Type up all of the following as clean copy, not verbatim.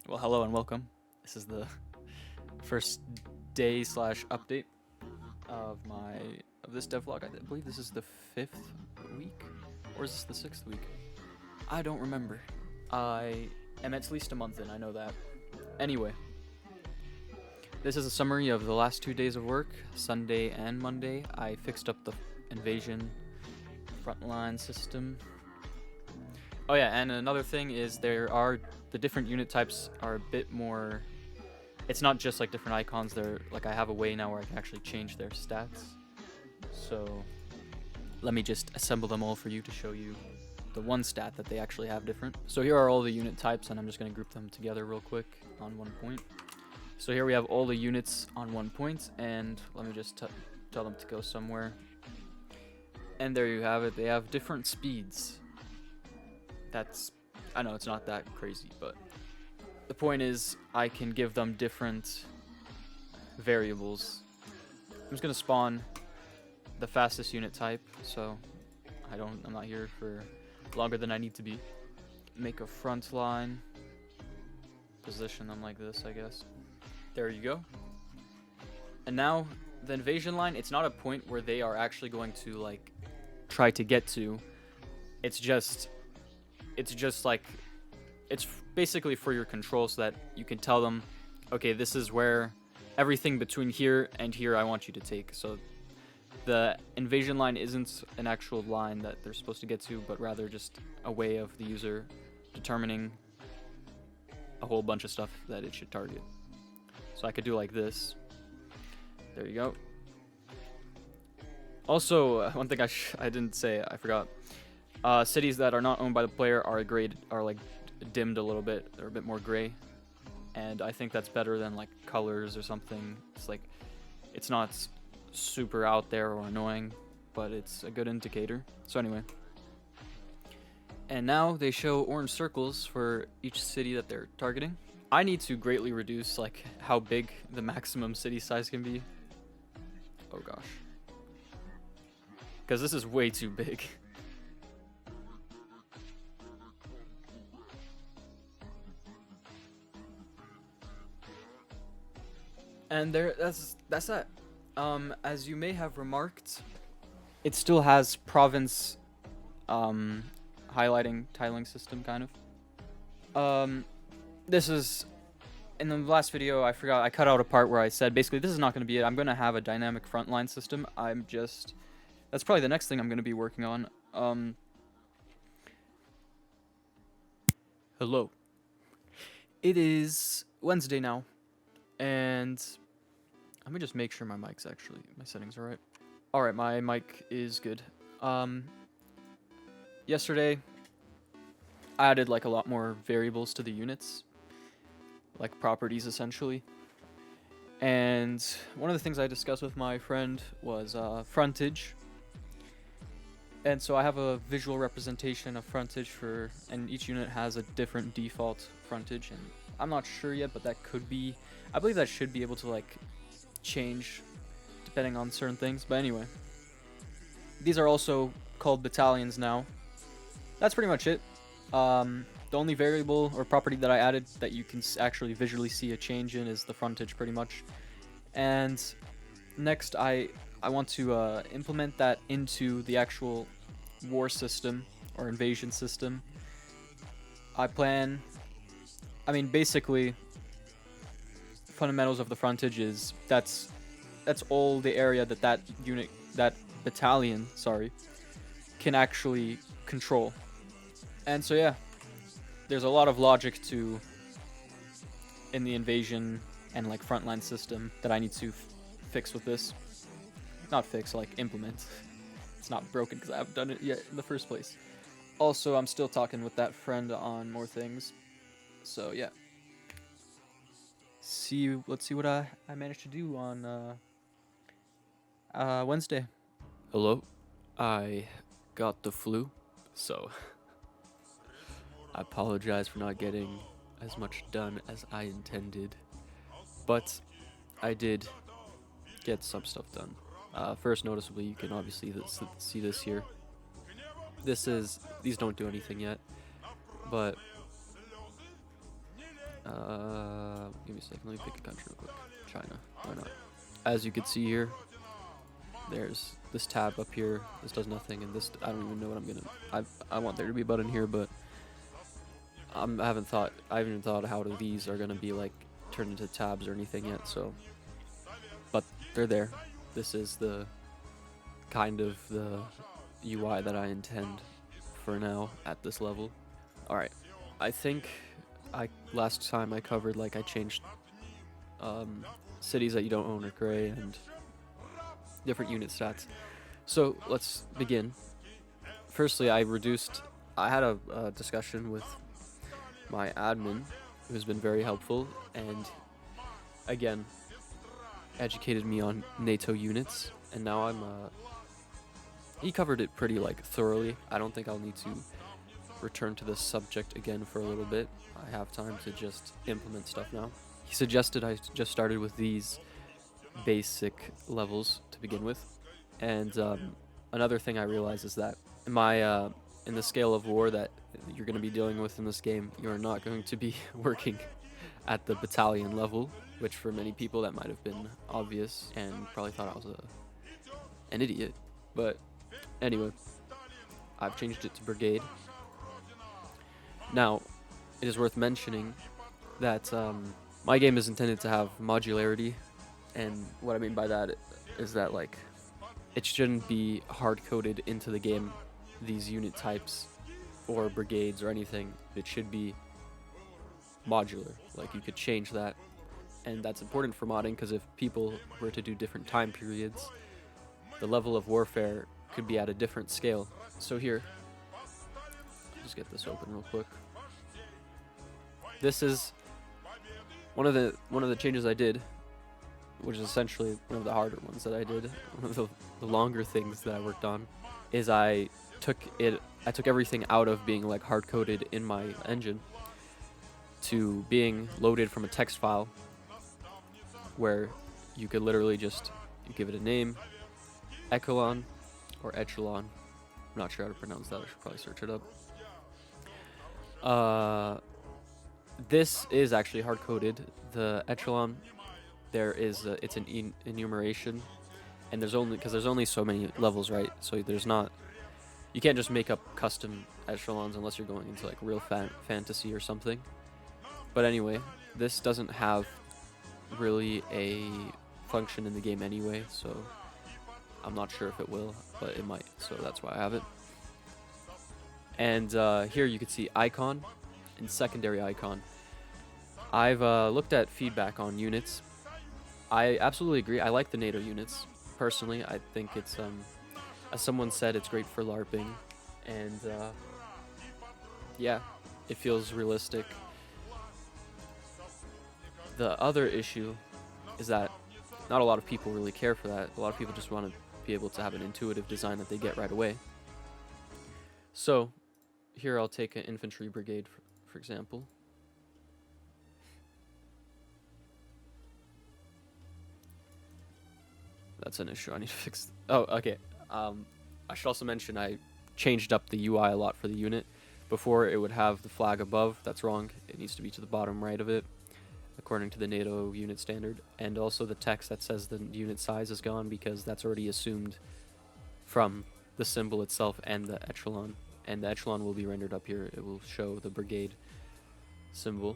Well, hello and welcome. This is the first day slash update of this devlog. I believe this is the 5th week, or is this the 6th week? I don't remember. I am at least a month in. I know that. Anyway, this is a summary of the last 2 days of work, Sunday and Monday. I fixed up the invasion frontline system. Oh yeah, and another thing is the different unit types are a bit more. It's not just like different icons. They're like, I have a way now where I can actually change their stats. So let me just assemble them all for you to show you the one stat that they actually have different. So here are all the unit types, and I'm just going to group them together real quick on one point. So here we have all the units on one point, and let me just tell them to go somewhere. And there you have it. They have different speeds. I know it's not that crazy, but the point is I can give them different variables. I'm just gonna spawn the fastest unit type, so I'm not here for longer than I need to be. Make a front line, position them like this, I guess. There you go. And now the invasion line, it's not a point where they are actually going to like try to get to. It's just like, it's basically for your control so that you can tell them, okay, this is where everything between here and here I want you to take. So the invasion line isn't an actual line that they're supposed to get to, but rather just a way of the user determining a whole bunch of stuff that it should target. So I could do like this. There you go. Also, one thing I didn't say, I forgot. Cities that are not owned by the player are like dimmed a little bit. They're a bit more gray, and I think that's better than like colors or something. It's like, it's not super out there or annoying, but it's a good indicator. So anyway, and now they show orange circles for each city that they're targeting. I need to greatly reduce like how big the maximum city size can be. Oh gosh, because this is way too big. And that's that. As you may have remarked, it still has province tiling system kind of. This is, in the last video I forgot, I cut out a part where I said basically this is not going to be it. I'm going to have a dynamic frontline system. That's probably the next thing I'm going to be working on. Hello. It is Wednesday now. And let me just make sure my settings are right. Alright, my mic is good. Yesterday, I added like a lot more variables to the units. Like properties, essentially. And one of the things I discussed with my friend was frontage. And so I have a visual representation of frontage and each unit has a different default frontage, and I'm not sure yet, but I believe that should be able to like change depending on certain things. But anyway, these are also called battalions now. That's pretty much it. The only variable or property that I added that you can actually visually see a change in is the frontage, pretty much. And next I want to implement that into the actual war system or invasion system. Basically, fundamentals of the frontage is that's all the area that battalion can actually control. And so yeah, there's a lot of logic in the invasion and like frontline system that I need to fix with this. Not fix, like implement. It's not broken because I haven't done it yet in the first place. Also, I'm still talking with that friend on more things. So yeah. Let's see what I managed to do on Wednesday. Hello. I got the flu, so I apologize for not getting as much done as I intended. But I did get some stuff done. First, noticeably, you can obviously see this here. These don't do anything yet, but me a second. Let me pick a country real quick. China. Why not? As you can see here, there's this tab up here. This does nothing, and this, I don't even know what I'm gonna. I want there to be a button here, but I haven't even thought how these are gonna be like turned into tabs or anything yet. So, but they're there. This is the kind of the UI that I intend for now at this level. All right, I think last time I covered, like, I changed cities that you don't own are gray and different unit stats. So let's begin. Firstly, I had a discussion with my admin, who's been very helpful, and again educated me on NATO units, and now he covered it pretty like thoroughly. I don't think I'll need to return to this subject again for a little bit. I have time to just implement stuff now. He suggested I just started with these basic levels to begin with, and another thing I realized is that in the scale of war that you're going to be dealing with in this game, you're not going to be working at the battalion level, which for many people that might have been obvious and probably thought I was an idiot. But anyway, I've changed it to brigade. Now, it is worth mentioning that my game is intended to have modularity, and what I mean by that is that, like, it shouldn't be hard-coded into the game, these unit types or brigades or anything. It should be modular. Like, you could change that, and that's important for modding, because if people were to do different time periods, the level of warfare could be at a different scale. So here, I'll just get this open real quick. This is one of the changes I did, which is essentially one of the harder ones that I did. One of the longer things that I worked on is I took everything out of being like hard coded in my engine to being loaded from a text file, where you could literally just give it a name, echelon or echelon. I'm not sure how to pronounce that. I should probably search it up. This is actually hard coded. The echelon, it's an enumeration, and there's only so many levels, right? So you can't just make up custom echelons unless you're going into like real fantasy or something. But anyway, this doesn't have really a function in the game anyway, so I'm not sure if it will, but it might, so that's why I have it. And here you can see icon and secondary icon. I've looked at feedback on units. I absolutely agree. I like the NATO units. Personally, I think it's, as someone said, it's great for LARPing, and yeah, it feels realistic. The other issue is that not a lot of people really care for that. A lot of people just want to be able to have an intuitive design that they get right away. So here I'll take an infantry brigade, for example. That's an issue I need to fix. Oh, okay. I should also mention I changed up the UI a lot for the unit. Before, it would have the flag above. That's wrong. It needs to be to the bottom right of it, according to the NATO unit standard. And also the text that says the unit size is gone, because that's already assumed from the symbol itself and the echelon. And the echelon will be rendered up here. It will show the brigade symbol.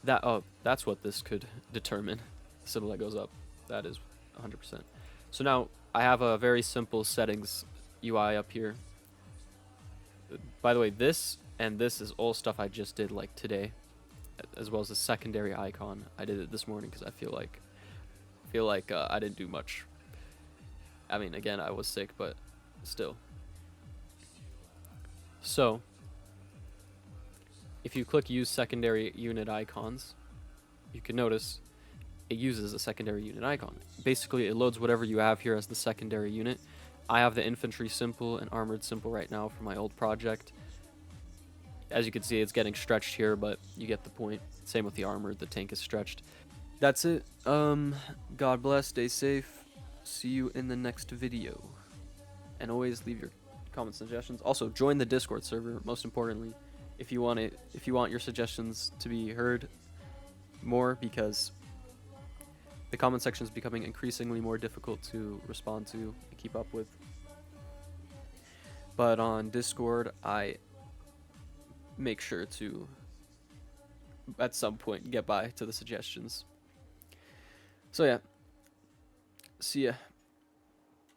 That's what this could determine. The symbol that goes up. That is 100%. So now I have a very simple settings UI up here. By the way, this and this is all stuff I just did like today, as well as the secondary icon. I did it this morning because I feel like I didn't do much. I mean, again, I was sick, but still. So if you click use secondary unit icons, you can notice it uses a secondary unit icon. Basically, it loads whatever you have here as the secondary unit. I have the infantry symbol and armored symbol right now for my old project. As you can see, it's getting stretched here, but you get the point. Same with the armored, the tank is stretched. That's it. God bless, stay safe. See you in the next video. And always leave your comments and suggestions. Also, join the Discord server, most importantly. If you want your suggestions to be heard, more because the comment section is becoming increasingly more difficult to respond to and keep up with. But on Discord, I make sure to, at some point, get by to the suggestions. So yeah, see ya.